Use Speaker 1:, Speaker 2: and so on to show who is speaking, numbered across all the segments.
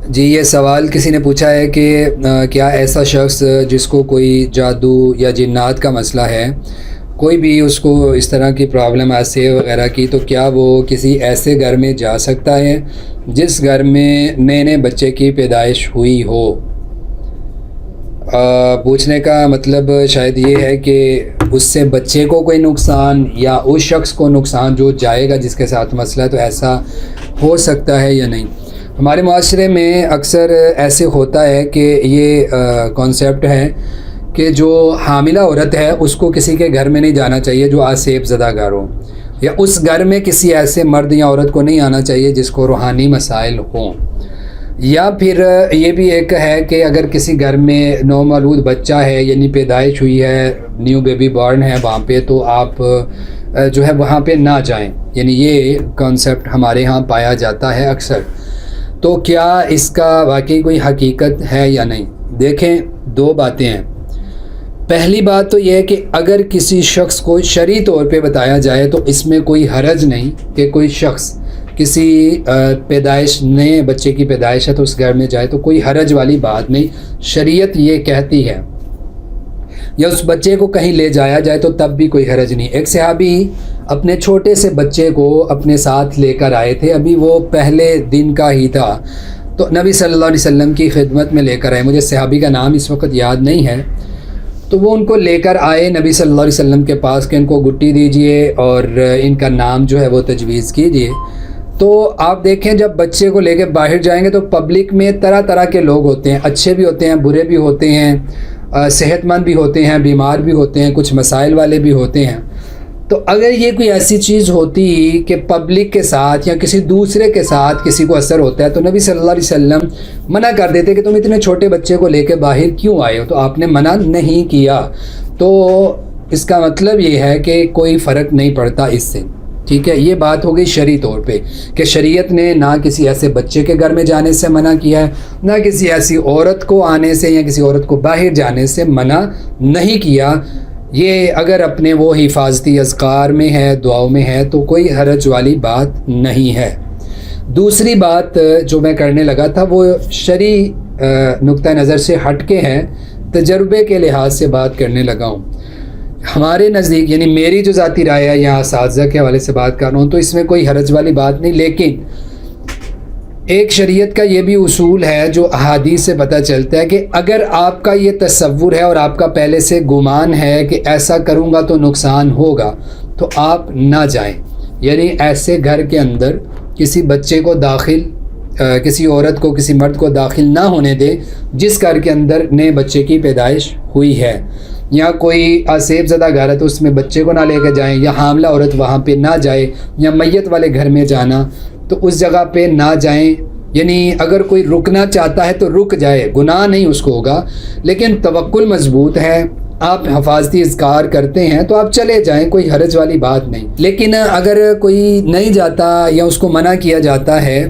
Speaker 1: جی یہ سوال کسی نے پوچھا ہے کہ کیا ایسا شخص جس کو کوئی جادو یا جنات کا مسئلہ ہے، کوئی بھی اس کو اس طرح کی پرابلم ایسے وغیرہ کی، تو کیا وہ کسی ایسے گھر میں جا سکتا ہے جس گھر میں نئے بچے کی پیدائش ہوئی ہو؟ پوچھنے کا مطلب شاید یہ ہے کہ اس سے بچے کو کوئی نقصان یا اس شخص کو نقصان جو جائے گا جس کے ساتھ مسئلہ ہے، تو ایسا ہو سکتا ہے یا نہیں۔ ہمارے معاشرے میں اکثر ایسے ہوتا ہے کہ یہ کانسیپٹ ہے کہ جو حاملہ عورت ہے اس کو کسی کے گھر میں نہیں جانا چاہیے جو آسیب زدہ گھر ہو، یا اس گھر میں کسی ایسے مرد یا عورت کو نہیں آنا چاہیے جس کو روحانی مسائل ہوں، یا پھر یہ بھی ایک ہے کہ اگر کسی گھر میں نومولود بچہ ہے یعنی پیدائش ہوئی ہے، نیو بیبی بورن ہے وہاں پہ، تو آپ جو ہے وہاں پہ نہ جائیں، یعنی یہ کانسیپٹ ہمارے ہاں پایا جاتا ہے اکثر۔ تو کیا اس کا واقعی کوئی حقیقت ہے یا نہیں؟ دیکھیں، دو باتیں ہیں۔ پہلی بات تو یہ ہے کہ اگر کسی شخص کو شرعی طور پہ بتایا جائے تو اس میں کوئی حرج نہیں کہ کوئی شخص کسی پیدائش نئے بچے کی پیدائش ہے تو اس گھر میں جائے، تو کوئی حرج والی بات نہیں۔ شریعت یہ کہتی ہے، یا اس بچے کو کہیں لے جایا جائے تو تب بھی کوئی حرج نہیں۔ ایک صحابی اپنے چھوٹے سے بچے کو اپنے ساتھ لے کر آئے تھے، ابھی وہ پہلے دن کا ہی تھا، تو نبی صلی اللہ علیہ وسلم کی خدمت میں لے کر آئے۔ مجھے صحابی کا نام اس وقت یاد نہیں ہے، تو وہ ان کو لے کر آئے نبی صلی اللہ علیہ وسلم کے پاس کہ ان کو گٹی دیجئے اور ان کا نام جو ہے وہ تجویز کیجئے۔ تو آپ دیکھیں جب بچے کو لے کے باہر جائیں گے تو پبلک میں طرح طرح کے لوگ ہوتے ہیں، اچھے بھی ہوتے ہیں، برے بھی ہوتے ہیں، صحت مند بھی ہوتے ہیں، بیمار بھی ہوتے ہیں، کچھ مسائل والے بھی ہوتے ہیں۔ تو اگر یہ کوئی ایسی چیز ہوتی کہ پبلک کے ساتھ یا کسی دوسرے کے ساتھ کسی کو اثر ہوتا ہے تو نبی صلی اللہ علیہ وسلم منع کر دیتے کہ تم اتنے چھوٹے بچے کو لے کے باہر کیوں آئے ہو، تو آپ نے منع نہیں کیا۔ تو اس کا مطلب یہ ہے کہ کوئی فرق نہیں پڑتا اس سے، ٹھیک ہے۔ یہ بات ہو گئی شرعی طور پہ کہ شریعت نے نہ کسی ایسے بچے کے گھر میں جانے سے منع کیا ہے، نہ کسی ایسی عورت کو آنے سے یا کسی عورت کو باہر جانے سے منع نہیں کیا۔ یہ اگر اپنے وہ حفاظتی اذکار میں ہے، دعاؤں میں ہے، تو کوئی حرج والی بات نہیں ہے۔ دوسری بات جو میں کرنے لگا تھا وہ شرعی نقطہ نظر سے ہٹ کے ہے، تجربے کے لحاظ سے بات کرنے لگا ہوں۔ ہمارے نزدیک، یعنی میری جو ذاتی رائے ہے یا اساتذہ کے حوالے سے بات کر رہا ہوں، تو اس میں کوئی حرج والی بات نہیں، لیکن ایک شریعت کا یہ بھی اصول ہے جو احادیث سے پتہ چلتا ہے کہ اگر آپ کا یہ تصور ہے اور آپ کا پہلے سے گمان ہے کہ ایسا کروں گا تو نقصان ہوگا، تو آپ نہ جائیں، یعنی ایسے گھر کے اندر کسی بچے کو داخل، کسی عورت کو، کسی مرد کو داخل نہ ہونے دیں جس گھر کے اندر نئے بچے کی پیدائش ہوئی ہے، یا کوئی آسیب زدہ گھر ہے تو اس میں بچے کو نہ لے کے جائیں، یا حاملہ عورت وہاں پہ نہ جائے، یا میت والے گھر میں جانا تو اس جگہ پہ نہ جائیں۔ یعنی اگر کوئی رکنا چاہتا ہے تو رک جائے، گناہ نہیں اس کو ہوگا، لیکن توکل مضبوط ہے، آپ حفاظتی اذکار کرتے ہیں تو آپ چلے جائیں، کوئی حرج والی بات نہیں۔ لیکن اگر کوئی نہیں جاتا یا اس کو منع کیا جاتا ہے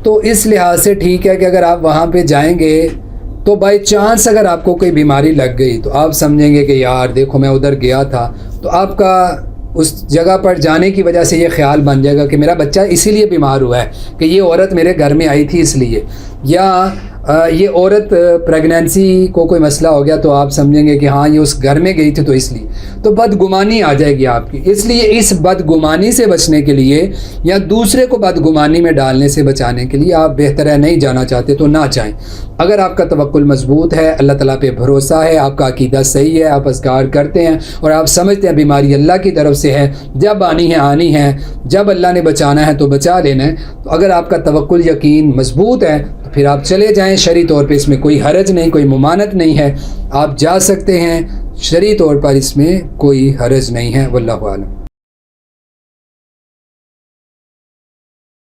Speaker 1: تو اس لحاظ سے ٹھیک ہے کہ اگر آپ وہاں پہ جائیں گے تو بائی چانس اگر آپ کو کوئی بیماری لگ گئی تو آپ سمجھیں گے کہ یار دیکھو میں ادھر گیا تھا، تو آپ کا اس جگہ پر جانے کی وجہ سے یہ خیال بن جائے گا کہ میرا بچہ اسی لیے بیمار ہوا ہے کہ یہ عورت میرے گھر میں آئی تھی اس لیے، یا یہ عورت پریگنینسی کو کوئی مسئلہ ہو گیا تو آپ سمجھیں گے کہ ہاں یہ اس گھر میں گئی تھی تو اس لیے، تو بدگمانی آ جائے گی آپ کی۔ اس لیے اس بدگمانی سے بچنے کے لیے یا دوسرے کو بدگمانی میں ڈالنے سے بچانے کے لیے آپ بہتر ہے نہیں جانا چاہتے تو نہ جائیں۔ اگر آپ کا توکل مضبوط ہے، اللہ تعالیٰ پہ بھروسہ ہے، آپ کا عقیدہ صحیح ہے، آپ اذکار کرتے ہیں اور آپ سمجھتے ہیں بیماری اللہ کی طرف سے ہے، جب آنی ہے آنی ہے، جب اللہ نے بچانا ہے تو بچا لینا ہے، تو اگر آپ کا توکل یقین مضبوط ہے تو پھر آپ چلے جائیں۔ شرعی طور پہ اس میں کوئی حرج نہیں، کوئی ممانعت نہیں ہے، آپ جا سکتے ہیں، شرعی طور پر اس میں کوئی حرج نہیں ہے، واللہ اعلم۔